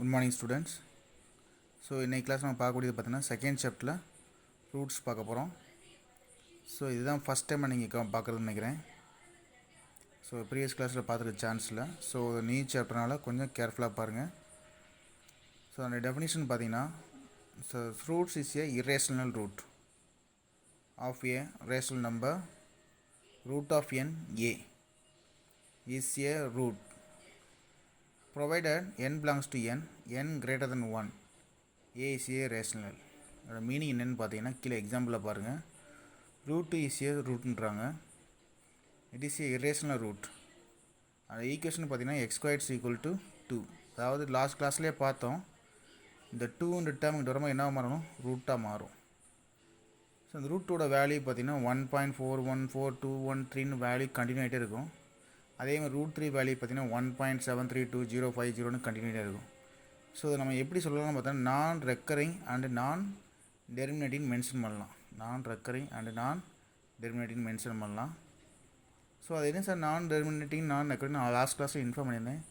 Good morning students. So இன்றைக்கி class நம்ம பார்க்கக்கூடியது பார்த்தீங்கன்னா செகண்ட் சாப்டரில் ரூட்ஸ் பார்க்க போகிறோம். ஸோ இதுதான் ஃபஸ்ட் டைம் நீங்கள் பார்க்குறதுன்னு நினைக்கிறேன். ஸோ ப்ரீவியஸ் கிளாஸில் பார்த்துருக்க சான்ஸில் ஸோ நியூ சாப்டர்னால கொஞ்சம் கேர்ஃபுல்லாக பாருங்கள். ஸோ அந்த டெஃபினிஷன் பார்த்தீங்கன்னா so roots is a irrational root of a rational number root of n a is a root provided n belongs to n greater than 1 a is a rational. அதோட meaning என்னென்னு பார்த்தீங்கன்னா கீழே எக்ஸாம்பிளில் பாருங்கள். Root is a ரூட்ன்றாங்க. It is a irrational root. அந்த equation பார்த்தீங்கன்னா x squared is equal to 2. அதாவது லாஸ்ட் கிளாஸ்லேயே பார்த்தோம், இந்த 2 டேர்ம் இங்கே வரமா என்ன மாறணும், ரூட்டாக மாறும். ஸோ அந்த ரூட்டோட வேல்யூ பார்த்தீங்கன்னா 1.41421 வேல்யூ கண்டினியூ ஆகிட்டே இருக்கும். அதே மாதிரி ரூட் 3 வேல்யூ பார்த்தீங்கன்னா 1.732050 கண்டினியூ இருக்கும். ஸோ அதை நம்ம எப்படி சொல்லலாம்னு பார்த்தோன்னா நான் ரெக்கரிங் அண்டு நான் டெர்மினேட்டிங் மென்ஷன் பண்ணலாம். நான் ரெக்கரிங் அண்டு நான் டெர்மினேட்டிங் மென்ஷன் பண்ணலாம். ஸோ அது என்ன சார் நான் டெர்மினேட்டிங் நான் ரெக்கரிங் நான் லாஸ்ட் கிளாஸில் இன்ஃபார்ம் பண்ணியிருந்தேன்.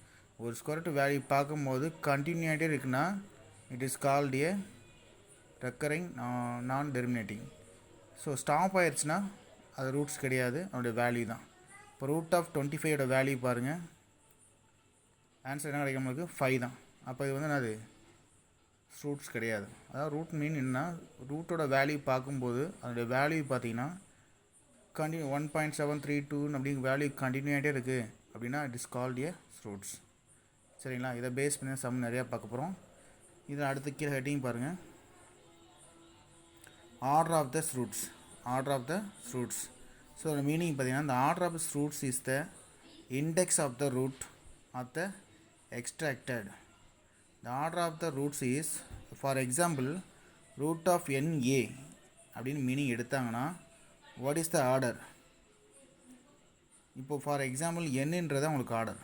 ஒரு ஸ்கொயர் வேல்யூ பார்க்கும்போது கண்டினியூ ஆகிட்டே இருக்குன்னா it is called A recurring நான் டெர்மினேட்டிங். ஸோ ஸ்டாப் ஆயிடுச்சுன்னா அது ரூட்ஸ் கிடையாது, அதோடைய வேல்யூ தான். இப்போ ரூட் ஆஃப் 25 வேல்யூ பாருங்கள், ஆன்சர் என்ன கிடைக்கும் நமக்கு 5 தான். அப்போ இது வந்து என்னது ரூட்ஸ் கிடையாது. அதாவது ரூட் மீன் என்னன்னா ரூட்டோட வேல்யூ பார்க்கும்போது அதோடைய வேல்யூ பார்த்தீங்கன்னா கண்டினியூ 1.732 அப்படிங்கிற வேல்யூ கண்டினியூ ஆகிட்டே இருக்குது அப்படின்னா it is called A roots. சரிங்களா? இதை பேஸ் பண்ணி சம் நிறையா பார்க்க போகிறோம். இதில் அடுத்த கீழே ஹெட்டிங் பாருங்கள், order of the roots. Order of the roots. So அதோட மீனிங் பார்த்தீங்கன்னா the order of roots is the index of the root of the extracted. The order of the roots is, for example, root of n a அப்படின்னு meaning எடுத்தாங்கன்னா what is the order? இப்போ for example என்னன்றது உங்களுக்கு order.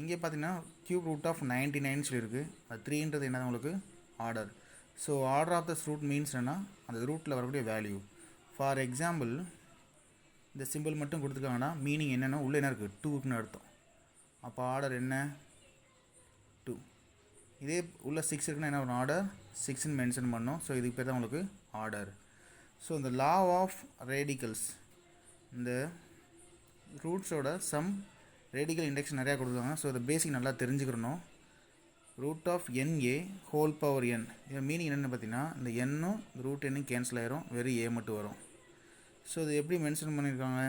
எங்கே பார்த்தீங்கன்னா cube root of 99 சொல்லியிருக்கு, அது 3ன்றது என்னது உங்களுக்கு order. So order of the root means என்னன்னா அந்த ரூட்டில் வரக்கூடிய வேல்யூ. ஃபார் எக்ஸாம்பிள் இந்த சிம்பிள் மட்டும் கொடுத்துருக்காங்கன்னா மீனிங் என்னென்னா உள்ளே என்ன இருக்குது 2க்குன்னு அர்த்தம். அப்போ ஆர்டர் என்ன 2. இதே உள்ள 6 இருக்குன்னா என்ன வரும், ஆர்டர் 6ன்னு மென்ஷன் பண்ணோம். ஸோ இதுக்கு பேர் தான் உங்களுக்கு ஆர்டர். ஸோ இந்த லா ஆஃப் ரேடிக்கல்ஸ், இந்த ரூட்ஸோட சம் ரேடிக்கல் இண்டெக்ஸ் நிறையா கொடுத்துருக்காங்க. ஸோ இதை பேசிக் நல்லா தெரிஞ்சுக்கிறணும். Root of NA whole power n, இதோட மீனிங் என்னென்னு பார்த்தீங்கன்னா இந்த என்னும் ரூட் என்னும் கேன்சல் ஆயிரும், வெறும் a மட்டும் வரும். ஸோ இது எப்படி மென்ஷன் பண்ணியிருக்காங்க,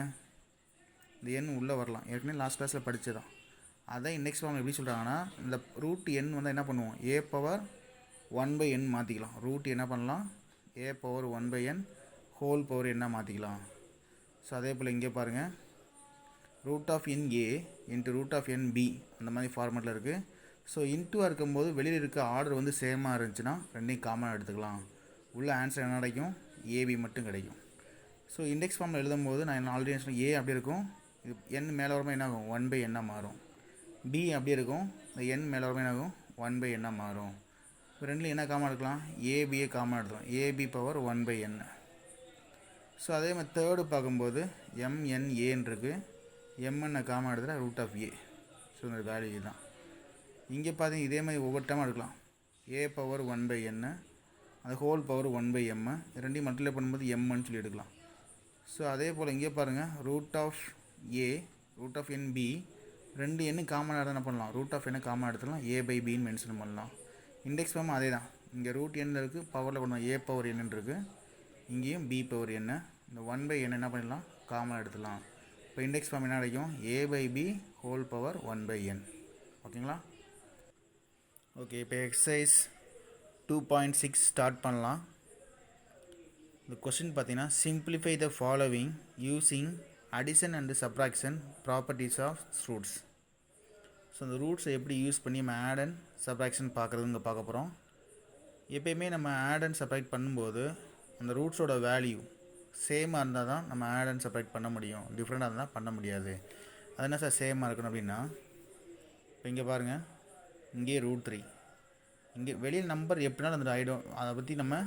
இந்த n உள்ளே வரலாம், ஏற்கனவே லாஸ்ட் கிளாஸில் படித்ததான். அதான் இண்டெக்ஸ் ஃபார்ம் எப்படி சொல்கிறாங்கன்னா இந்த ரூட் n வந்து என்ன பண்ணுவோம், a பவர் 1/n மாற்றிக்கலாம். ரூட் என்ன பண்ணலாம், a power 1/n whole power என்ன மாற்றிக்கலாம். ஸோ அதே போல் இங்கே பாருங்கள், root of NA into root of NB அந்த மாதிரி ஃபார்மேட்டில் இருக்குது. ஸோ இன்ட்டுவாக இருக்கும்போது வெளியில் இருக்க ஆர்டர் வந்து சேமாக இருந்துச்சுன்னா ரெண்டையும் காமனாக எடுத்துக்கலாம். உள்ள ஆன்சர் என்ன கிடைக்கும், ஏபி மட்டும் கிடைக்கும். ஸோ இண்டெக்ஸ் ஃபார்மில் எழுதும்போது நான் ஆல்ரெடி ஏ அப்படி இருக்கும், இது n மேலே வரமா என்ன ஆகும் 1/n மாறும். பி அப்படி இருக்கும், இந்த n மேலே வரமா என்ன ஆகும் 1/n மாறும். இப்போ ரெண்டுலையும் என்ன காமனாக எடுக்கலாம், ஏபியை காமனாக எடுத்துக்கலாம், ஏபி பவர் 1/n. ஸோ அதே மாதிரி தேர்டு பார்க்கும்போது MNAன்னு இருக்குது, mn காமனாக எடுத்துகிற ரூட் ஆஃப் ஏ. ஸோ இந்த வேல்யூ தான். இங்கே பார்த்தீங்க இதே மாதிரி ஒவ்வொரு டைமாக எடுக்கலாம், a பவர் 1/n அது ஹோல் பவர் 1/m, ரெண்டையும் மல்டிப்ளை பண்ணும்போது mன்னு சொல்லி எடுக்கலாம். ஸோ அதே போல் இங்கே பாருங்கள், root of a root of NB ரெண்டு எண்ணு காமனாக எடுத்து என்ன பண்ணலாம், ரூட் ஆஃப் என்ன காமனாக எடுத்துக்கலாம், a/bன்னு மென்ஷன் பண்ணலாம். இண்டெக்ஸ் ஃபார்ம் அதே தான், இங்கே ரூட் n இருக்குது, பவரில் பண்ணலாம் a பவர் n இருக்குது, இங்கேயும் b பவர் n. இந்த 1/n என்ன பண்ணிடலாம் காமனாக எடுத்துக்கலாம். இப்போ இண்டெக்ஸ் ஃபார்ம் என்ன கிடைக்கும், a/b ஹோல் பவர் 1/n. ஓகேங்களா? ஓகே, இப்போ எக்ஸசைஸ் 2.6 ஸ்டார்ட் பண்ணலாம். இந்த கொஸ்டின் பார்த்தீங்கன்னா simplify the following using addition and subtraction properties of roots. So அந்த ரூட்ஸை எப்படி யூஸ் பண்ணி நம்ம ஆட் அண்ட் சப்ராக்ஷன் பார்க்குறதுங்க பார்க்க போகிறோம். எப்பயுமே நம்ம ஆட் அண்ட் சப்ராக்ட் பண்ணும்போது அந்த ரூட்ஸோட வேல்யூ சேமாக இருந்தால் தான் நம்ம ஆட் அண்ட் சப்ராக்ட் பண்ண முடியும், டிஃப்ரெண்ட்டாக இருந்தால் பண்ண முடியாது. அது என்ன சார் சேமாக இருக்கணும் அப்படின்னா, இப்போ இங்கே பாருங்கள், இங்கே ரூட் 3, இங்கே வெளியில் நம்பர் எப்படினாலும் அந்த ஆகிடும், அதை பற்றி நம்ம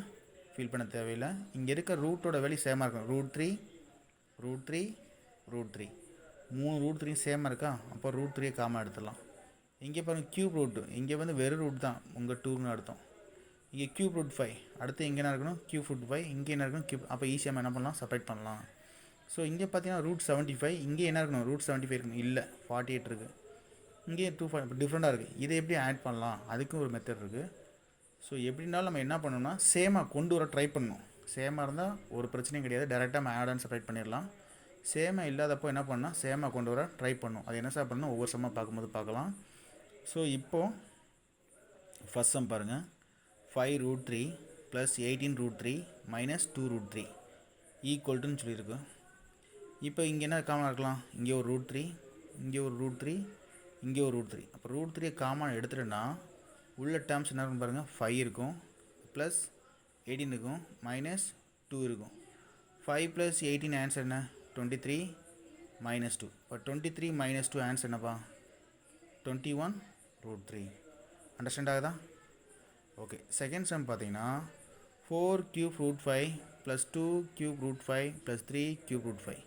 ஃபீல் பண்ண தேவையில்லை. இங்கே இருக்க ரூட்டோட வேல்யூ சேமாக இருக்கணும். ரூட் 3 ரூட் 3 ரூட் 3 3 ரூட் 3 சேமாக இருக்கா, அப்போ ரூட் 3 காமனாக எடுத்துடலாம். இங்கே பாருங்கள் க்யூப் ரூட், இங்கே வந்து வெறும் ரூட் தான் உங்கள் 2ன்னு அர்த்தம். இங்கே க்யூப் ரூட் 5, அடுத்து இங்கே என்ன இருக்கணும் க்யூப் ரூட் 5, இங்கே என்ன இருக்கணும் க்யூப். அப்போ ஈஸியாக என்ன பண்ணலாம், செப்பரேட் பண்ணலாம். ஸோ இங்கே பார்த்தீங்கன்னா ரூட் 75, இங்கே என்ன இருக்கணும் ரூட் 75 இருக்கணும், இல்லை 48 இருக்குது. இங்கே 2 டிஃப்ரெண்ட்டாக இருக்குது. இதை எப்படி ஆட் பண்ணலாம், அதுக்கும் ஒரு மெத்தட் இருக்குது. ஸோ எப்படின்னாலும் நம்ம என்ன பண்ணணும்னா சேமாக கொண்டு வர ட்ரை பண்ணணும். சேமாக இருந்தால் ஒரு பிரச்சனையும் கிடையாது, டேரெக்டாக நம்ம ஆட் அண்ட் செப்பரேட் பண்ணிடலாம். சேமாக இல்லாதப்போ என்ன பண்ணால் சேமாக கொண்டு வர ட்ரை பண்ணணும். அது என்ன சார் பண்ணணும், ஒவ்வொரு சம்மாக பார்க்கும்போது பார்க்கலாம். ஸோ இப்போது ஃபஸ்ட் சம் பாருங்கள், 5√3 + 18√3 - 2√3 ஈக்குவல்ட்டுன்னு சொல்லியிருக்கு. இப்போ இங்கே என்ன காமனாக இருக்கலாம், இங்கே ஒரு √3, இங்கே ஒரு √3, இங்கே ஒரு √3. அப்போ √3 காமன் எடுத்துட்டேன்னா உள்ள டேர்ம்ஸ் என்ன இருக்கும் பாருங்கள், 5 இருக்கும், ப்ளஸ் 18 இருக்கும், -2 இருக்கும். 5 + 18 ஆன்சர் என்ன, 23 - 2. இப்போ 23 - 2 ஆன்சர் என்னப்பா, 21√3. அண்டர்ஸ்டாண்ட் ஆகுதா? ஓகே. செகண்ட் சம் பார்த்தீங்கன்னா 4³ √5 + 2³ √5 + 3³ √5.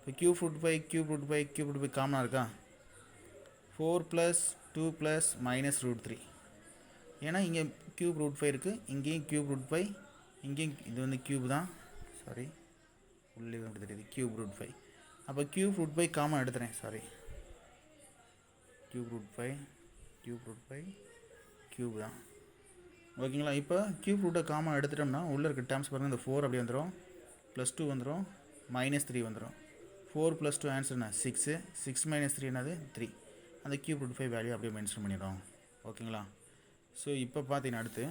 இப்போ ³ காமனாக இருக்கா, 4 + 2 + -√3. ஏன்னா இங்கே ³ √5 இருக்குது, இங்கேயும் ³ √5, இங்கேயும் இது வந்து க்யூப் தான், சாரி உள்ளே வந்து தெரியுது ³ √5. அப்போ ³ காமன் எடுத்துகிறேன், சாரி ³ க்யூப் தான், ஓகேங்களா. இப்போ க்யூப் காமன் எடுத்துட்டோம்னா உள்ளே இருக்க டேர்ம்ஸ் பாருங்கள், இந்த 4 அப்படி வந்துடும், +2 வந்துடும், -3 வந்துடும். 4 + 2 ஆன்சர் என்ன, 6, 6 - 3 என்னது 3. அந்த ³ வேல்யூ அப்படியே மென்ஷன் பண்ணிடும், ஓகேங்களா. ஸோ இப்போ பார்த்தீங்கன்னா அடுத்து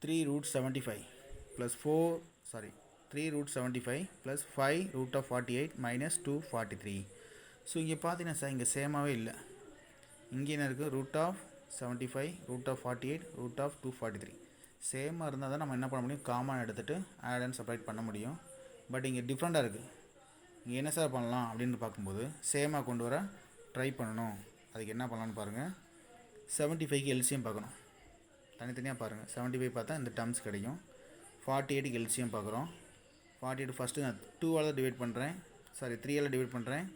3√75 + 5√48 - 243. ஸோ இங்கே பார்த்தீங்கன்னா சார் இங்கே சேமாகவே இல்லை. இங்கே என்ன இருக்குது, √75, √48, √243. சேமாக இருந்தால் தான் நம்ம என்ன பண்ண முடியும், காமன் எடுத்துகிட்டு ஆட் அண்ட் செப்பரேட் பண்ண முடியும். பட் இங்கே டிஃப்ரெண்ட்டாக இருக்குது. இங்கே என்ன சார் பண்ணலாம் அப்படின்னு பார்க்கும்போது சேமாக கொண்டு வர ட்ரை பண்ணணும். அதுக்கு என்ன பண்ணலான்னு பாருங்கள், 75க்கு எல்சிஎம் பார்க்கணும், தனித்தனியாக பாருங்கள். 75 பார்த்தா இந்த டேர்ம்ஸ் கிடைக்கும். 48க்கு எல்சிஎம் பார்க்குறோம். 48 ஃபஸ்ட்டு நான் 2ஆல் டிவைட் பண்ணுறேன், சாரி 3ஆல் டிவைட் பண்ணுறேன்.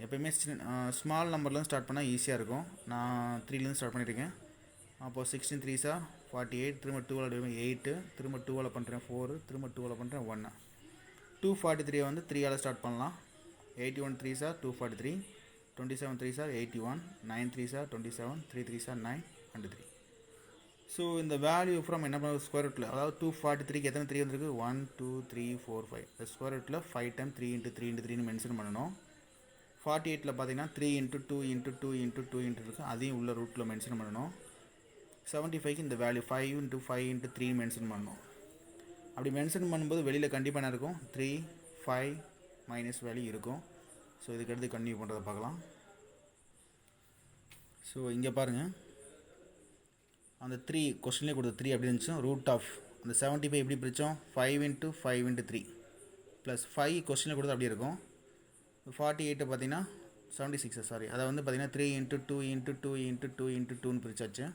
எப்போயுமே ஸ்மால் நம்பர்லேருந்து ஸ்டார்ட் பண்ணால் ஈஸியாக இருக்கும். நான் 3லேருந்து ஸ்டார்ட் பண்ணியிருக்கேன். அப்போது 16 3s 48, திரும்ப 2ஆல் டிவைட் 8, திரும்ப 2ஆல் பண்ணுறேன் 4, திரும்ப 2ஆல் பண்ணுறேன் 1. 243 வந்து 3ஆல் ஸ்டார்ட் பண்ணலாம். 81 3s 243, 27 3s 81, 9 3s 27, 3 3s 9 and 3. So இந்த வேல்யூ ஃப்ரம் என்ன பண்ணுறது, ஸ்கொயர் ரூட்டில், அதாவது 243க்கு எத்தனை 3 வந்துருக்கு, 1 2 3 4 5. இந்த ஸ்கொயர் ரூட்டில் 5 டைம் 3 × 3 × 3ன்னு மென்ஷன் பண்ணணும். 48ல் பார்த்தீங்கன்னா 3 × 2 × 2 × 2 இருக்குது, அதையும் உள்ள ரூட்டில் மென்ஷன் பண்ணணும். 75க்கு இந்த வேல்யூ 5 × 5 × 3 மென்ஷன் பண்ணணும். அப்படி மென்ஷன் பண்ணும்போது வெளியில் கண்டிப்பாக என்ன இருக்கும், 3 5 மைனஸ் வேல்யூ இருக்கும். ஸோ இதுக்கடுத்து கண்டினியூ பண்ணுறதை பார்க்கலாம். ஸோ இங்கே பாருங்கள், அந்த 3 கொஸ்டின்லேயே கொடுத்த 3 அப்படி இருந்துச்சு. ரூட் ஆஃப் அந்த 75 எப்படி பிரித்தோம், 5 × 5 × 3 ப்ளஸ் 5 கொஸ்டினில் கொடுத்து அப்படி இருக்கும். 48 பார்த்தீங்கன்னா 76, சாரி அதை வந்து பார்த்தீங்கன்னா 3 × 2 × 2 × 2 × 2ன்னு பிரிச்சாச்சு.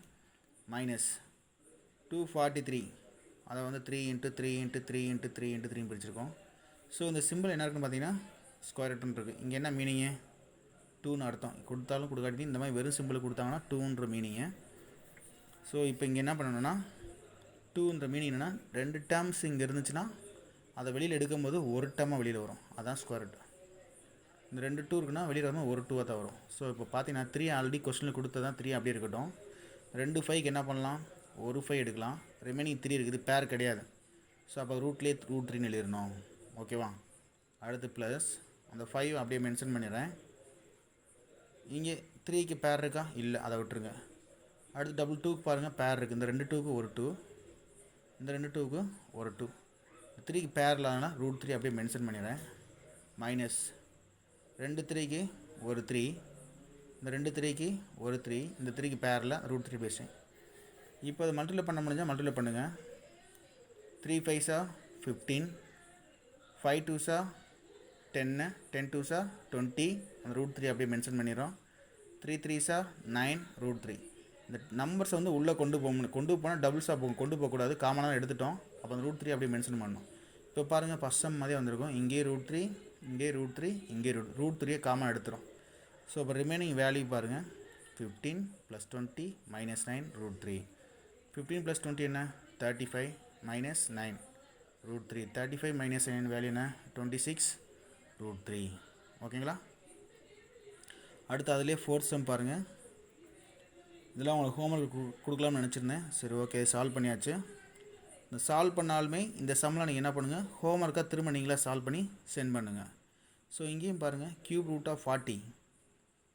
மைனஸ் 243 அதை வந்து 3 × 3 × 3 × 3 × 3 பிரிச்சிருக்கோம். ஸோ இந்த சிம்பிள் என்ன இருக்குன்னு பார்த்தீங்கன்னா ஸ்கொயர் ரூட்னு இருக்குது. இங்கே என்ன மீனிங்கு, 2ன்னு அர்த்தம். கொடுத்தாலும் கொடுக்காட்டி இந்த மாதிரி வெறும் சிம்பிள் கொடுத்தாங்கன்னா 2ன்ற மீனிங்கு. ஸோ இப்போ இங்கே என்ன பண்ணணும்னா 2ன்ற மீனிங் என்னென்னா, 2 டேர்ம்ஸ் இங்கே இருந்துச்சுன்னா அதை வெளியில் எடுக்கும்போது ஒரு டேர்மாக வெளியில் வரும், அதான் ஸ்கொயர் ரூட். இந்த 2 2 இருக்குன்னா வெளியில் வரும்போது ஒரு 2 தான் வரும். ஸோ இப்போ பார்த்தீங்கன்னா 3 ஆல்ரெடி கொஸ்டினில் கொடுத்ததான் 3 அப்படியே இருக்கட்டும். 2 5க்கு என்ன பண்ணலாம், ஒரு 5 எடுக்கலாம், ரிமைனிங் 3 இருக்குது, பேர் கிடையாது. ஸோ அப்போ ரூட்லேயே √3ன்னு எழுதிடணும், ஓகேவா. அடுத்து ப்ளஸ் அந்த 5 அப்படியே மென்ஷன் பண்ணிடுறேன். இங்கே 3க்கு பேர் இருக்கா, இல்லை, அதை விட்டுருங்க. அடுத்து டபுள் 2க்கு பாருங்கள் பேர் இருக்குது, இந்த 2 2க்கு ஒரு 2, இந்த 2 2க்கு ஒரு 2. 3க்கு பேர் இல்லாதனா √3 அப்படியே மென்ஷன் பண்ணிடுறேன். மைனஸ் 2 3க்கு ஒரு 3, இந்த 2 3க்கு ஒரு 3, இந்த 3க்கு பேரில் √3 பேசுகிறேன். இப்போ அதை மல்டிப்ளை பண்ண முடிஞ்சால் மல்டிப்ளை பண்ணுங்கள். 3 5s 15, 5 2s 10, 10 2s 20, அந்த √3 அப்படியே மென்ஷன் பண்ணிடுறோம். 3 3s 9 √3. இந்த நம்பர்ஸை வந்து உள்ளே கொண்டு போனால் டபுள்ஸாக போகும், கொண்டு போகக்கூடாது, காமனாக எடுத்துட்டோம். அப்போ அந்த √3 அப்படியே மென்ஷன் பண்ணணும். இப்போ பாருங்கள் ஃபஸ்ட் சம் மாதிரியே வந்திருக்கும். இங்கே √3, இங்கே √3, இங்கே √3யை காமனாக எடுத்துரும். ஸோ இப்போ ரிமைனிங் வேல்யூ பாருங்கள், 15 + 20 - 9 √3. 15 + 20 என்ன, 35 - 9 √3. 35 - 9 வேல்யூ என்ன, 26 √3. ஓகேங்களா? அடுத்து அதிலே ஃபோர்த் சம் பாருங்கள். இதெல்லாம் உங்களுக்கு ஹோம்ஒர்க் கொடுக்கலாம்னு நினச்சிருந்தேன். சரி, ஓகே, சால்வ் பண்ணியாச்சு. இந்த சால்வ் பண்ணாலுமே இந்த சம்மில் நீங்கள் என்ன பண்ணுங்கள், ஹோம்ஒர்க்காக திரும்ப நீங்களே சால்வ் பண்ணி சென்ட் பண்ணுங்கள். ஸோ இங்கேயும் பாருங்கள், cube root of 40,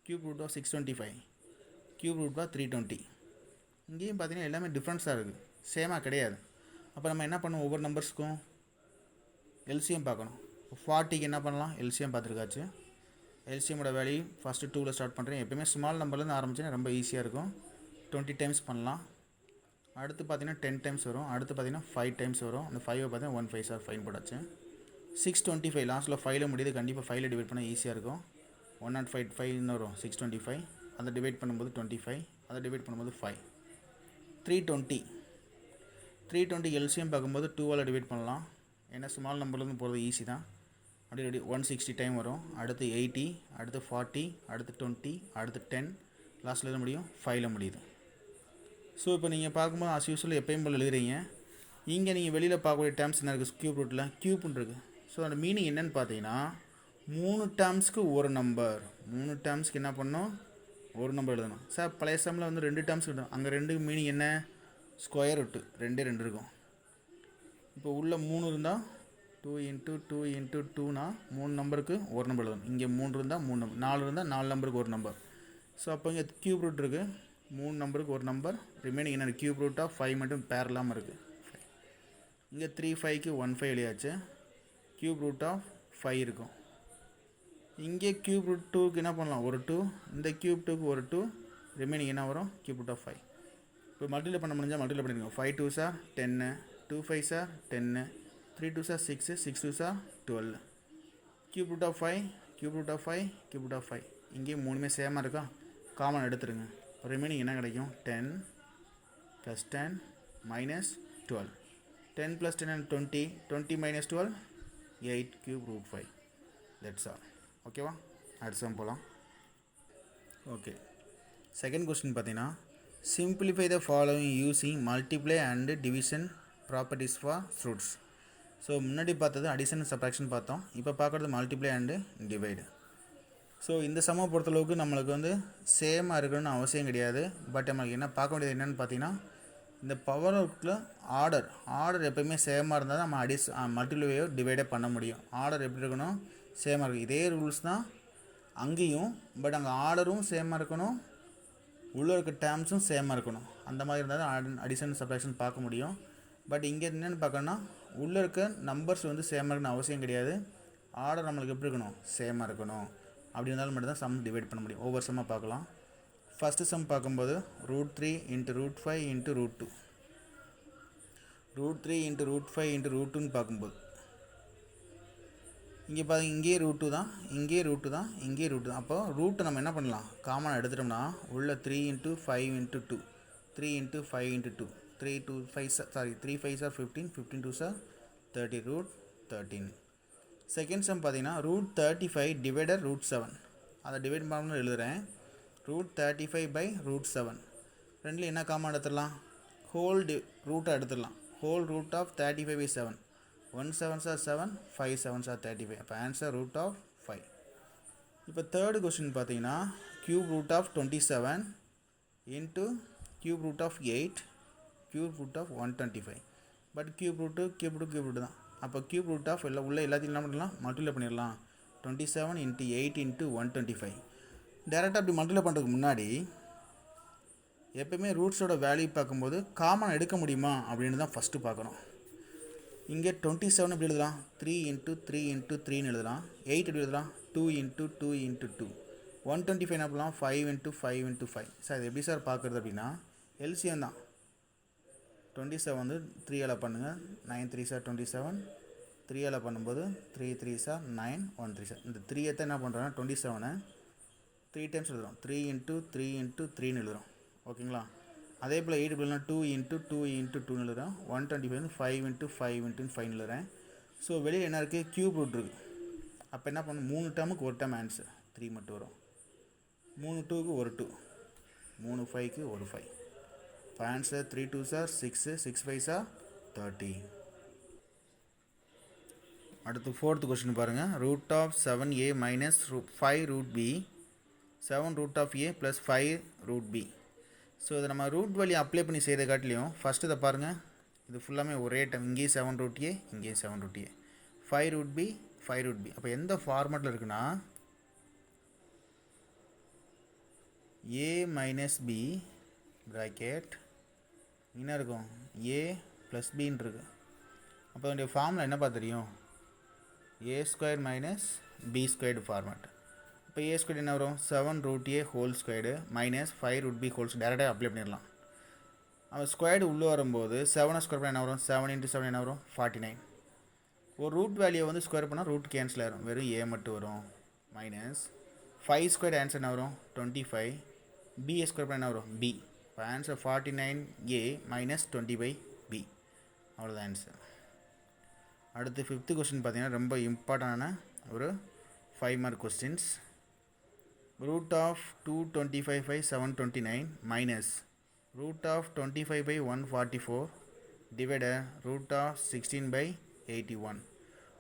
cube root of 625, cube root of 320. இங்கேயும் பார்த்தீங்கன்னா எல்லாமே டிஃப்ரென்ஸாக இருக்குது, சேமாக கிடையாது. அப்போ நம்ம என்ன பண்ணுவோம், ஒவ்வொரு நம்பர்ஸ்க்கும் எல்சிஎம் பார்க்கணும். 40க்கு என்ன பண்ணலாம், எல்சிஎம் பார்த்துருக்காச்சு. எல்சிஎம்மோட வேல்யூ ஃபஸ்ட்டு 2ல் ஸ்டார்ட் பண்ணுறேன். எப்போயுமே ஸ்மால் நம்பர்லேருந்து ஆரம்பிச்சுன்னா ரொம்ப ஈஸியாக இருக்கும். 20 டைம்ஸ் பண்ணலாம். அடுத்து பார்த்தீங்கன்னா 10 டைம்ஸ் வரும். அடுத்து பார்த்தீங்கன்னா 5 டைம்ஸ் வரும். அந்த 5 பார்த்தீங்கன்னா 1 5 சார் 5 போட்டாச்சு. 625 லாஸ்ட்டில் 5ல் முடியுது. கண்டிப்பாக 5ல் டிவைட் பண்ணால் ஈஸியாக இருக்கும். 105 5 வரும். 625 அதை டிவைட் பண்ணும்போது 25, அதை டிவைட் பண்ணும்போது 5. 320 எல்சிஎம் பார்க்கும்போது 2ஆல் டிவைட் பண்ணலாம். ஏன்னா ஸ்மால் நம்பர்லேருந்து போகிறது ஈஸி தான். அப்படி 160 டைம் வரும். அடுத்து 80, அடுத்து 40, அடுத்து 20, அடுத்து 10, லாஸ்ட்டில் எது முடியும், 5ல் முடியுது. ஸோ இப்போ நீங்கள் பார்க்கும்போது ஆஸ் யூஸ்வல் எப்பயும் போல் எழுதுறீங்க. இங்கே நீங்கள் வெளியில் பார்க்கக்கூடிய டேர்ம்ஸ் என்ன இருக்குது, கியூப் ரூட்டில் கியூப்னு இருக்குது. ஸோ அந்த மீனிங் என்னென்னு பார்த்தீங்கன்னா, 3 டேர்ம்ஸ்க்கு ஒரு நம்பர். 3 டேர்ம்ஸ்க்கு என்ன பண்ணணும், ஒரு நம்பர் எழுதணும். சார் பழைய சம்மில் வந்து 2 டேர்ம்ஸ் எழுதணும். அங்கே 2 மீனிங் என்ன, ஸ்கொயர் ரூட்டு 2 இருக்கும். இப்போ உள்ள 3 இருந்தால் 2 × 2 × 2னா 3 நம்பருக்கு ஒரு நம்பர் எழுதணும். இங்கே 3 இருந்தால் 3 நம்பர், 4 இருந்தால் 4 நம்பருக்கு ஒரு நம்பர். ஸோ அப்போ இங்கே கியூப் ரூட் இருக்குது, 3 நம்பருக்கு ஒரு நம்பர். ரிமைனிங் என்ன, கியூப் ரூட் ஆஃப் 5 மட்டும் பேர் இல்லாமல் இருக்குது. இங்கே 3 5க்கு 1 5 எழுதியாச்சு. கியூப் ரூட் ஆஃப் 5 இருக்கும். இங்கே கியூப் ரூட் 2க்கு என்ன பண்ணலாம், ஒரு 2. இந்த கியூப் 2க்கு ஒரு 2. ரிமைனிங் என்ன வரும், கியூப் ரூட் ஆஃப் 5. இப்போ மல்டிப்ளை பண்ண முடிஞ்சால் மல்டிப்ளை பண்ணிடுங்க. 5 2s are 10, 2 5s are 10, 3 2s are 6, 6 2s are 12. Cube root of 5, cube root of 5, cube root of 5. இங்கேயும் 3மே சேமாக இருக்கா, காமன் எடுத்துருங்க. ரிமைனிங் என்ன கிடைக்கும், 10 + 10 - 12. 10 + 10 and 20, 20 - 12, 8 cube root 5. That's all. ஓகேவா? அடுத்த சம் போகலாம். ஓகே, செகண்ட் கொஸ்டின் பார்த்தீங்கன்னா, simplify the following using multiply and division properties for fruits. So முன்னாடி பார்த்தது அடிஷன் சப்ராக்ஷன் பார்த்தோம். இப்போ பார்க்குறது மல்டிப்ளை அண்டு டிவைடு. ஸோ இந்த சம்மை பொறுத்தளவுக்கு நம்மளுக்கு வந்து சேமாக இருக்கணும்னு அவசியம் கிடையாது. பட் நம்மளுக்கு என்ன பார்க்க வேண்டியது என்னென்னு பார்த்தீங்கன்னா, இந்த பவர் ஒர்க்கில் ஆர்டர் எப்போயுமே சேமாக இருந்தால் தான் நம்ம மல்டிப்ளையோ டிவைடே பண்ண முடியும். ஆர்டர் எப்படி இருக்கணும், சேமாக இருக்கும். இதே ரூல்ஸ் தான் அங்கேயும். பட் அங்கே ஆர்டரும் சேமாக இருக்கணும், உள்ளே இருக்க டேர்ம்ஸும் சேமாக இருக்கணும். அந்த மாதிரி இருந்தால் தான் அடிஷன் சப்ராக்ஷன் பார்க்க முடியும். பட் இங்கே என்னென்னு பார்க்கணுன்னா, உள்ளே இருக்க நம்பர்ஸ் வந்து சேமாக இருக்கணும் அவசியம் கிடையாது. ஆர்டர் நம்மளுக்கு எப்படி இருக்கணும், சேமாக இருக்கணும். அப்படி இருந்தாலும் மட்டும் தான் சம் டிவைட் பண்ண முடியும். ஒவ்வொரு சம்மாக பார்க்கலாம். ஃபஸ்ட்டு சம் பார்க்கும்போது √3 × √5 × √2. √3 × √5 × √2ன்னு பார்க்கும்போது இங்கே பாருங்க, இங்கே √2 தான், இங்கே √2 தான், இங்கே √2 தான். அப்போ ரூட்டை நம்ம என்ன பண்ணலாம், காமனாக எடுத்துட்டோம்னா உள்ள 3 × 5 × 2, 3 × 5 × 2, 3 5s are 15, 15 2s are 30, √13. Second sum பார்த்தீங்கன்னா √35 டிவைடர் √7. அதை டிவைட் பண்ணணும்னு எழுதுகிறேன். √35/√7. ரெண்டுலேயும் என்ன காமன் எடுத்துடலாம், ஹோல் ரூட்டாக எடுத்துடலாம். Whole root of 35/7. 1 7s are 7, 5 7s are 35. அப்போ ஆன்சர் √5. இப்போ தேர்டு கொஸ்டின் பார்த்தீங்கன்னா, cube root of 27 into cube root of 8, cube root of 125. But cube root தான். அப்போ கியூப் ரூட் ஆஃப் உள்ள எல்லாத்தையும் என்ன பண்ணலாம், மல்டிப்ளை பண்ணிடலாம். 27 × 8 × 125. டேரெக்டாக அப்படி மல்டிப்ளை பண்ணுறதுக்கு முன்னாடி எப்போயுமே ரூட்ஸோட வேல்யூ பார்க்கும்போது காமன் எடுக்க முடியுமா அப்படின்னு தான் ஃபஸ்ட்டு பார்க்கணும். இங்கே 27 எப்படி எழுதலாம், 3 × 3 × 3ன்னு எழுதலாம். 8 எப்படி எழுதலாம், 2 × 2 × 2. 125 என்ன பண்ணலாம், 5 × 5 × 5. சார் இது எப்படி சார் பார்க்குறது அப்படின்னா, எல்சிஎம் தான். 27 வந்து 3ஆல் பண்ணுங்கள், 9 3s are 27. 3ஆல் பண்ணும்போது 3 3s are 9, 1 3s are. இந்த 3 என்ன பண்ணுறோன்னா 27 3 டைம்ஸ் எழுதுகிறோம். 3 × 3 × 3ன்னு எழுதுகிறோம். ஓகேங்களா? அதே போல் 8 எப்படின்னா 2 × 2 × 2ன்னு எழுதுகிறோம். 125 5 × 5 × 5 எழுதுகிறேன். ஸோ வெளியில் என்ன இருக்குது, கியூப் ரூட் இருக்குது. அப்போ என்ன பண்ணணும், 3 டேர்முக்கு ஒரு டேர்ம் ஆன்சர் 3 மட்டும் வரும். 3 2க்கு ஒரு 2, 3 5க்கு ஒரு 5. இப்போ answer 3 2s are 6, 6 5s are 30. அடுத்து ஃபோர்த் கொஸ்டின் பாருங்கள். Root of 7a minus 5 root b 7 root of a plus 5 root b. So இதை நம்ம ரூட் வேல்யூ அப்ளை பண்ணி செய்கிறத காட்டிலையும் ஃபஸ்ட்டு இதை பாருங்கள். இது ஃபுல்லாமே ஒரே டைம். இங்கேயும் 7 ரூட் ஏ, இங்கேயும் 7 ரூட் ஏ, 5 ரூட் பி, 5 ரூட் பி. அப்போ எந்த ஃபார்மேட்டில் இருக்குன்னா a மைனஸ் பி ப்ராக்கெட் என்ன இருக்கும், a ப்ளஸ் பின்னு இருக்கு. அப்போ அதனுடைய ஃபார்முலா என்னப்பா தெரியும், a square minus B squared format. இப்போ a ஸ்கொயர் என்ன வரும், 7 root A whole squared minus 5 root B whole டேரெக்டாக அப்ளை பண்ணிடலாம். அவன் ஸ்கொயர்டு உள்ளே வரும்போது 7 ஸ்கொயர் பண்ணால் என்ன வரும், 7 × 7 என்ன வரும், 49. ஒரு ரூட் வேல்யூவை வந்து ஸ்கொயர் பண்ணால் ரூட் கேன்சல் ஆகிரும், வெறும் a மட்டும் வரும். மைனஸ் 5 ஸ்கொயர் ஆன்சர் என்ன வரும், 25. b ஸ்கொயர் பண்ணால் என்ன வரும், b. இப்போ ஆன்சர் 49a மைனஸ் 20/b. அவ்வளோதான் ஆன்சர். அடுத்து 5th கொஸ்டின் பார்த்தீங்கன்னா ரொம்ப இம்பார்ட்டண்டான ஒரு 5 mark questions. Root of 225/729 minus root of 25/144 divider root of 16/81.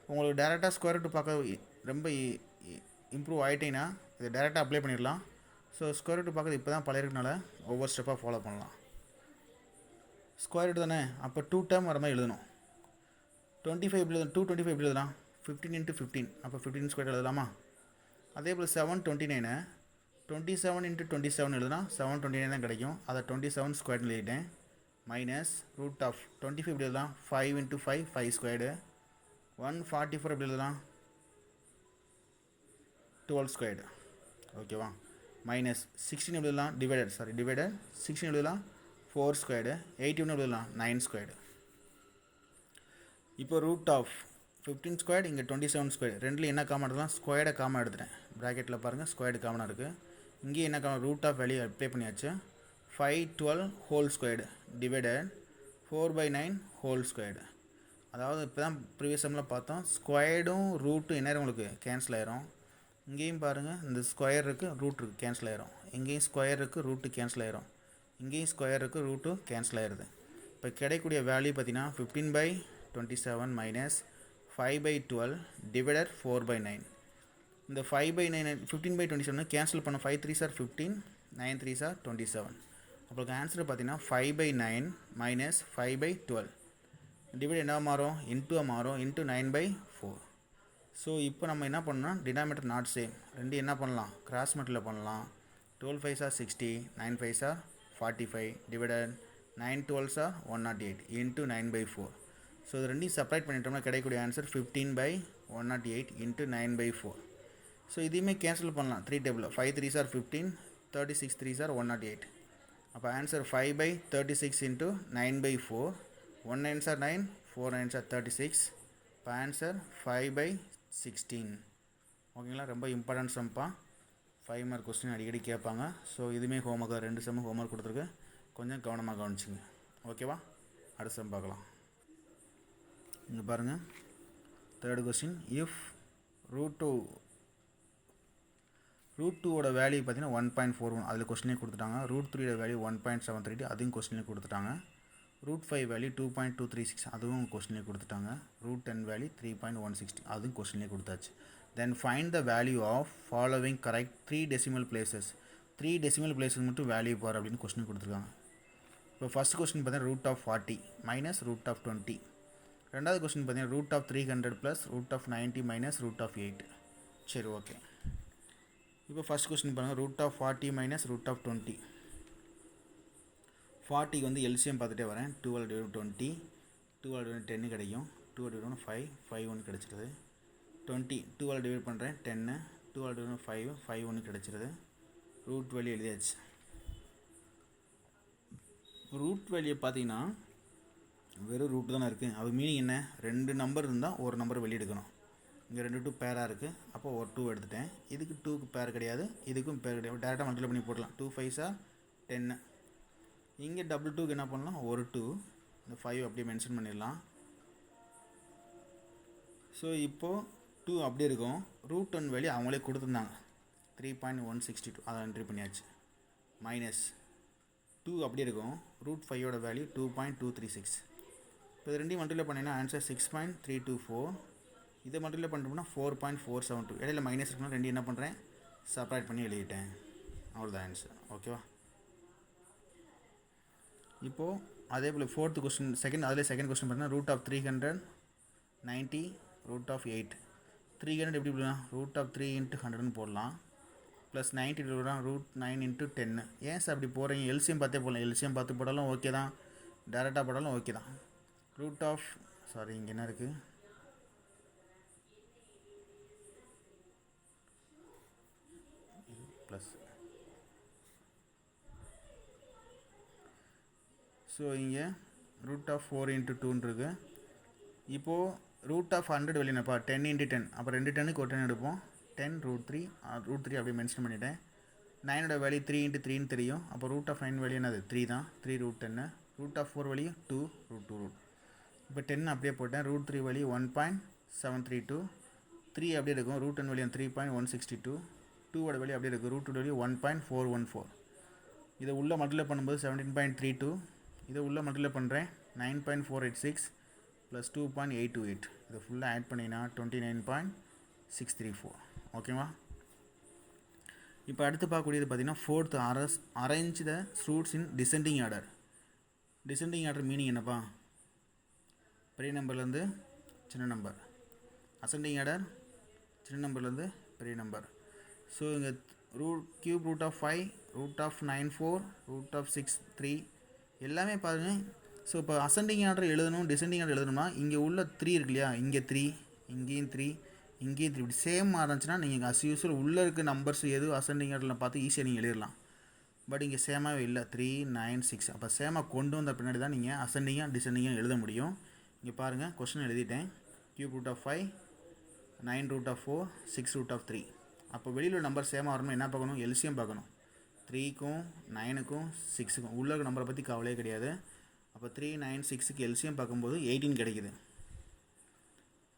உங்களுக்கு டேரெக்டாக ஸ்கொயர் ரூட் பார்க்க ரொம்ப இம்ப்ரூவ் ஆகிட்டீங்கன்னா இதை டேரெக்டாக அப்ளை பண்ணிடலாம். ஸோ ஸ்கொயர் ரூட் பார்க்குறது இப்போ தான் பழையதுனால ஒவ்வொரு ஸ்டெப்பாக ஃபாலோ பண்ணலாம். ஸ்கொயர் ரூட் தானே, அப்போ 2 டைம் வர மாதிரி எழுதணும். 25 எப்படி எழுதணும், 225 எப்படி எழுதலாம், 15 × 15. அப்போ 15 ஸ்கொயர் எழுதலாமா. அதே போல் 729 27 × 27 எழுதுனா 729 தான் கிடைக்கும். அதை 27 ஸ்கொயர்னு எழுதிட்டேன். மைனஸ் ரூட் ஆஃப் 25 எப்படி எழுதலாம், 5 × 5 5 ஸ்கொயர்டு. 144 எப்படி எழுதலாம், 12 ஸ்கொயர்டு. ஓகேவா. மைனஸ் 16 எப்படி எழுதலாம், டிவைடட் 16 எழுதலாம் 4 ஸ்கொயர்டு. 81 எழுதலாம் 9 ஸ்கொயர்டு. இப்போ ரூட் ஆஃப் 15 ஸ்கொயர்டு இங்கே 27 ஸ்கொயர்டு ரெண்டுலேயும் என்ன காமன் எடுத்துலாம், ஸ்கொயர்டை காமன் எடுத்துட்டேன். ப்ராக்கெட்டில் பாருங்கள் ஸ்கொயர்டு காமனாக இருக்குது. இங்கேயும் என்ன common, root of value apply பண்ணியாச்சு. 512 whole squared divided 4/9 whole squared. அதாவது இப்போ தான் ப்ரீவியஸ் சம்மில் பார்த்தோம், ஸ்கொயர்டும் ரூட்டும் என்ன உங்களுக்கு கேன்சல் ஆயிரும். இங்கேயும் பாருங்கள் இந்த ஸ்கொயர் இருக்குது ரூட் இருக்குது கேன்சல் ஆயிரும். இங்கேயும் ஸ்கொயர் இருக்குது ரூட்டு கேன்சல் ஆயிரும். இங்கேயும் ஸ்கொயர் இருக்குது ரூட்டும் கேன்சல் ஆயிடுது. இப்போ கிடைக்கக்கூடிய வேல்யூ பார்த்தீங்கன்னா 15/27 மைனஸ் 5/12 டிவைடட் 4/9. இந்த 5/9 15/27 கேன்சல் பண்ண 5 3s are 15, 9 3s are 27. அப்போ ஆன்சர் பார்த்தீங்கன்னா 5/9 மைனஸ் 5/12 டிவைட் என்ன மாறும், இன்டூ மாறும், இன்டூ 9/4. ஸோ இப்போ நம்ம என்ன பண்ணோம்னா டினாமினேட்டர் நாட் சேம், ரெண்டு என்ன பண்ணலாம், கிராஸ் மல்டிப்ளை பண்ணலாம். 12 5s are 60, 9 5s are 45 divided 9 12s are 108 into 9/4. So இது ரெண்டையும் செப்பரேட் பண்ணிட்டோம்னா கிடைக்கக்கூடிய ஆன்சர் 15/108 இன்ட்டு 9/4. ஸோ இதையுமே கேன்சல் பண்ணலாம் 3 டேபிளில். 5 3s are 15, 36 3s are 108. அப்போ answer 5/36 into 9/4. 1 9s are 9, 4 9s are 36. இப்போ ஆன்சர் 5/16. ஓகேங்களா. ரொம்ப இம்பார்ட்டன்ட் சம்பா. 5 மார்க் கொஸ்டின் அடிக்கடி கேட்பாங்க. ஸோ இதுவுமே ஹோம்ஒர்க், 2 செம்மு ஹோம்ஒர்க் கொடுத்துருக்கு, கொஞ்சம் கவனமாக கவனிச்சுங்க. ஓகேவா. அடுத்த சம் பார்க்கலாம். இங்கே பாருங்கள் 3rd கொஸ்டின். இஃப் ரூட் 2ஓட வேல்யூ பார்த்தீங்கன்னா 1.41 அதில் கொஸ்டினே கொடுத்துட்டாங்க. ரூட் 3ஓட வேல்யூ 1.732 அதையும் கொஸ்டினே கொடுத்துட்டாங்க. ரூட் 5 வேல்யூ 2.236 அதுவும் கொஸ்டினே கொடுத்துட்டாங்க. ரூட் 10 வேல்யூ 3.160 அதுவும் கொஸ்டினே கொடுத்தாச்சு. Then find the value of following correct 3 decimal places. 3 decimal places மட்டும் வேல்யூ பார் அப்படின்னு கொஸ்டின் கொடுத்துருக்காங்க. இப்போ ஃபஸ்ட் கொஸ்டின் பார்த்தீங்கன்னா root of 40 minus root of 20. ரெண்டாவது கொஸ்டின் பார்த்தீங்கன்னா root of 300 plus root of 90 minus root of 8. சரி, ஓகே. இப்போ ஃபஸ்ட் கொஸ்டின் பாருங்கள், root of 40 minus root of 20. 40 வந்து எல்சிஎம் பார்த்துட்டே வரேன். 12 × 20, 12 × 10 கிடைக்கும். 12 × 5, 5 1 கிடச்சிருது. 20 12 டிவைட் பண்ணுறேன் 10, 12 × 5, 5 1 கிடச்சிருது. ரூட் வேல்யூ எழுதியாச்சு. ரூட் வேல்யூ பார்த்தீங்கன்னா வெறும் ரூட் தானே இருக்குது. அது மீனிங் என்ன, 2 நம்பர் இருந்தால் ஒரு நம்பர் வெளியெடுக்கணும். இங்கே 2 2 பேராக இருக்குது, அப்போ ஒரு 2 எடுத்துட்டேன். இதுக்கு 2க்கு பேர் கிடையாது, இதுக்கும் பேர் கிடையாது. டேரெக்டாக மல்டிப்ளை பண்ணி போடலாம். 2 5s are 10. இங்கே டபுள் 2க்கு என்ன பண்ணலாம், ஒரு 2, இந்த 5 அப்படியே மென்ஷன் பண்ணிடலாம். ஸோ இப்போது 2 அப்படியே இருக்கும். ரூட் 1 வேல்யூ அவங்களே கொடுத்துருந்தாங்க 3.162 அதை என்ட்ரி பண்ணியாச்சு. மைனஸ் 2 அப்படியே இருக்கும். √5 வேல்யூ 2.236. இப்போ இது ரெண்டையும் மல்டிப்ளை பண்ணிங்கன்னா ஆன்சர் 6.324. இதை மல்டிப்ளை பண்ணிட்டோம்னா 4.472. இடையில மைனஸ் இருக்குன்னா ரெண்டு என்ன பண்ணுறேன், செப்பரேட் பண்ணி எழுதிட்டேன். அவ்வளோதான் ஆன்சர். ஓகேவா? இப்போது அதே போல் ஃபோர்த்து கொஸ்டின் அதிலே செகண்ட் கொஸ்டின் பார்த்தீங்கன்னா √390 √8. 300 எப்படி போடலாம், √3 × 100 போடலாம். ப்ளஸ் 90 √9 × 10. ஏன் சார் அப்படி போகிறீங்க, எல்சிஎம் பார்த்தே போடலாம். எல்சிஎம் பார்த்து போட்டாலும் ஓகே தான், டேரெக்டாக போட்டாலும் ஓகே தான். இங்கே என்ன இருக்குது, ப்ளஸ். ஸோ இங்கே √4 × 2 இருக்குது. இப்போது √100 வெளியே என்னப்பா, 10 × 10. அப்போ 2 10க்கு ஒரு 10 எடுப்போம். 10 √3 அப்படியே மென்ஷன் பண்ணிட்டேன். 9 வேல்யூ 3 × 3ன்னு தெரியும். அப்போ √9 வேல்யூ என்னது, 3 தான். 3 √10. √4 வேல்யூ 2 √2. இப்போ 10 அப்படியே போட்டேன். √3 வேல்யூ 1.732. 3 அப்படியே இருக்கும். √10 வேல்யூ 3.162. 2 வேல்யூ அப்படியே இருக்குது. √2 வேல்யூ 1.414. இதை உள்ளே மல்டிப்ளை பண்ணும்போது 17.32. இதை உள்ளே மல்டிப்ளை பண்ணுறேன் 9.486 ப்ளஸ் 2.828. இதை ஃபுல்லாக ஆட் பண்ணிங்கன்னா 29.634. ஓகேவா? இப்போ அடுத்து பார்க்கக்கூடியது பார்த்தீங்கன்னா ஃபோர்த் அரேஞ்ச் த ஃப்ரூட்ஸ் இன் descending order. Descending order meaning என்னப்பா, பெரிய நம்பர்லேருந்து சின்ன நம்பர். அசெண்டிங் ஆர்டர் சின்ன நம்பர்லேருந்து பெரிய நம்பர். ஸோ இங்கே √5 √94 √63 எல்லாமே பாருங்கள். ஸோ இப்போ அசெண்டிங் ஆர்டர் எழுதணும், டிசெண்டிங் ஆர்டர் எழுதணும்னா இங்கே உள்ள 3 இருக்கு இல்லையா, இங்கே 3, இங்கேயும் 3, இங்கேயும் 3, இப்படி சேம் இருந்துச்சுன்னா நீங்கள் அஸ் யூஸ்வல் உள்ளே இருக்க நம்பர்ஸ் எது அசெண்டிங் ஆர்டரில் பார்த்து ஈஸியாக நீங்கள் எழுதிடலாம். பட் இங்கே சேமாகவே இல்லை, 3 9 6. அப்போ சேமாக கொண்டு வந்த பின்னாடி தான் நீங்கள் அசெண்டிங்காக டிசெண்டிங்காக எழுத முடியும். இங்கே பாருங்கள், கொஸ்டின் எழுதிட்டேன். ³ √5 9 √4 6 √3. அப்போ வெளியில் உள்ள நம்பர் சேமாக வரணும், என்ன பார்க்கணும், எல்சிஎம் பார்க்கணும். 3க்கும் 9க்கும் 6க்கும் உள்ள இருக்க நம்பரை பற்றி கவலையே கிடையாது. அப்போ 3 9 6க்கு எல்சிஎம் பார்க்கும்போது 18 கிடைக்குது.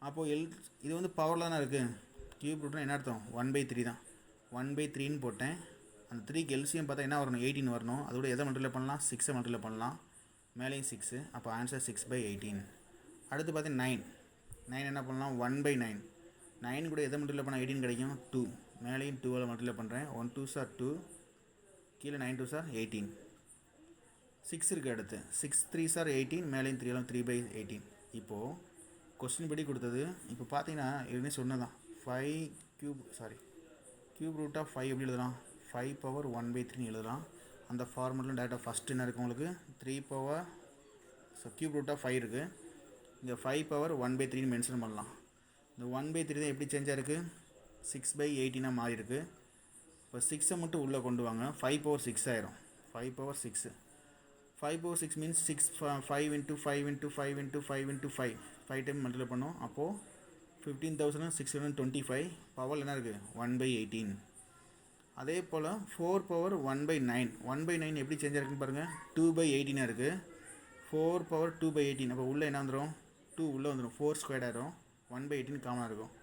அப்போது இது வந்து பவரில் தானே இருக்குது. ³ என்ன அர்த்தம், 1/3 தான். 1/3ன்னு போட்டேன். அந்த 3க்கு எல்சிஎம் பார்த்தா என்ன வரணும், 18 வரணும். அதோட எதை மல்டிப்ளை பண்ணலாம், 6 மல்டிப்ளை பண்ணலாம். மேலேயும் 6. அப்போ ஆன்சர் 6/18. அடுத்து பார்த்தீங்கன்னா 9 என்ன பண்ணலாம், 1/9. 9 கூட எதை மல்டிப்ளை பண்ணால் 18 கிடைக்கும், 2. மேலேயும் 2 மல்டிப்ளை பண்ணுறேன். 1 2s are 2, கீழே 9 2s are 18. 6 இருக்குது. அடுத்து 6 3s are 18, மேலேயும் 3 3/18. இப்போது கொஸ்டின் படி கொடுத்தது. இப்போ பார்த்தீங்கன்னா ஏற்கனவே சொன்னதான், ³ √5 எப்படி எழுதலாம், 5 பவர் 1/3 எழுதலாம். அந்த ஃபார்முலாம் டேரெக்டாக ஃபஸ்ட்டு என்ன இருக்குது உங்களுக்கு, 3 பவர் ³ √5 இருக்குது. இங்கே 5 பவர் 1/3 மென்ஷன் பண்ணலாம். இந்த 1/3 தான் எப்படி சேஞ்சாக இருக்குது, 6/18 மாறி இருக்குது. இப்போ 6 மட்டும் உள்ளே கொண்டு வாங்க, 5 பவர் 6 ஆயிரும். 5 பவர் 6 மீன்ஸ் 6 5 × 5 × 5 × 5 × 5 டைம் மல்டிப்ளை பண்ணோம். அப்போது 15,625. பவர் என்ன இருக்குது, 1/18. அதே போல் 4 பவர் 1/9. 1/9 எப்படி சேஞ்ச் இருக்குன்னு பாருங்கள், 2/18 இருக்குது. 4 பவர் 2/18. அப்போ உள்ளே என்ன வந்துடும், 2 உள்ளே வந்துடும். 4 ஸ்கொயர்ட் ஆயிரும். 1/18 காமனாக இருக்கும்.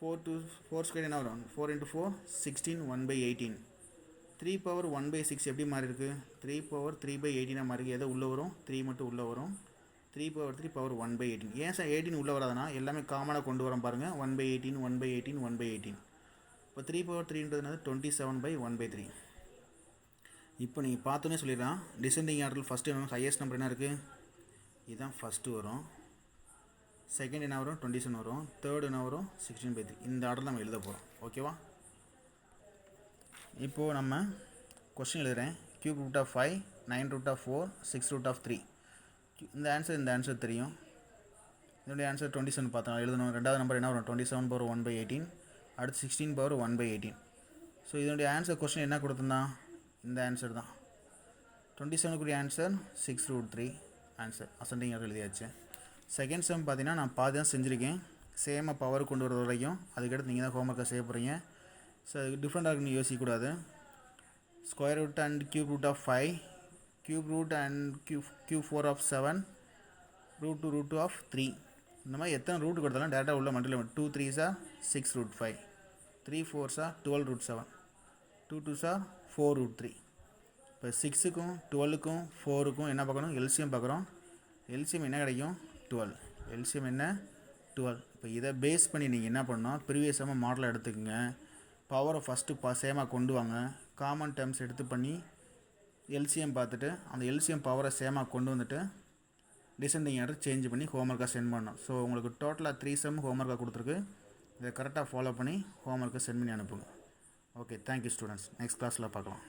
4 ஸ்கொயர் என்ன வரும், 4 × 4 16 1/18. 3 பவர் 1/6 எப்படி மாறி இருக்குது, 3 பவர் 3/18 மாறி இருக்குது. எதை உள்ளே வரும், 3 மட்டும் உள்ளே வரும். 3 பவர் 3 பவர் 1/18. ஏன் சார் 18 உள்ளே வராதுன்னா எல்லாமே காமனாக கொண்டு வரோம் பாருங்கள். 1/18 1/18 1/18. இப்போ 3 பவர் 3ன்றது 27/1/3. இப்போ நீங்கள் பார்த்தோன்னே சொல்லிடலாம், டிசெண்டிங் ஆர்டரில் ஃபஸ்ட்டு என்ன, ஹையஸ்ட் நம்பர் என்ன இருக்குது, இதுதான் ஃபஸ்ட்டு வரும். செகண்ட் என்ன வரும், 27 வரும். தேர்டு என்ன வரும், 16/3. இந்த ஆர்டர் நம்ம எழுத போகிறோம். ஓகேவா? இப்போது நம்ம கொஸ்டின் எழுதுகிறேன். ³ √5 9 √4 6 √3. இந்த ஆன்சர் தெரியும். இதனுடைய ஆன்சர் 27 பார்த்தோம் எழுதணும். ரெண்டாவது நம்பர் என்ன வரும், 27 பவர் 1/18. அடுத்து 16 பவர் 1/18. ஸோ இதனுடைய ஆன்சர் கொஸ்டின் என்ன கொடுத்துருந்தான், இந்த ஆன்சர் தான். 27க்குரிய ஆன்சர் 6 √3 ஆன்சர். அசெண்டிங் ஆர்டர் எழுதியாச்சு. செகண்ட் சம் பார்த்தீங்கன்னா நான் பாதி தான் செஞ்சுருக்கேன். சேமாக பவர் கொண்டு வரது வரைக்கும். அதுக்கடுத்து நீங்கள் தான் ஹோம்ஒர்க்கை செய்ய போகிறீங்க. ஸோ அது டிஃப்ரெண்ட்டாக இருக்குன்னு யோசிக்கக்கூடாது. Square root and ³ √5, ³ and ³ 7, √2 √2 3. இந்த மாதிரி எத்தனை ரூட் கொடுத்தாலும் டேரெக்டாக உள்ள multiply 2 3s are 6 √5. 3 4s are 12 root 7, 2 2s are 4 root 3. இப்போ 6க்கும் 12க்கும் 4க்கும் என்ன பார்க்கணும், எல்சிஎம் பார்க்குறோம். எல்சிஎம் என்ன கிடைக்கும், 12. எல்சிஎம் என்ன, 12. இப்போ இதை பேஸ் பண்ணி நீங்கள் என்ன பண்ணணும், ப்ரீவியஸாக மாடலை எடுத்துக்கோங்க. பவரை ஃபஸ்ட்டு சேமாக கொண்டு வாங்க. காமன் டேர்ம்ஸ் எடுத்து பண்ணி எல்சிஎம் பார்த்துட்டு அந்த எல்சிஎம் பவரை சேமாக கொண்டு வந்துட்டு டிசெண்டிங் ஆர்டர் சேஞ்ச் பண்ணி ஹோம்ஒர்க்காக சென்ட் பண்ணணும். ஸோ உங்களுக்கு டோட்டலாக 3 சம் ஹோம்ஒர்க்காக கொடுத்துருக்கு. இதை கரெக்டாக ஃபாலோ பண்ணி ஹோம்ஒர்க்கை சென்ட் பண்ணி அனுப்புங்க. Okay, thank you students. நெக்ஸ்ட் கிளாஸில் பார்க்கலாம்.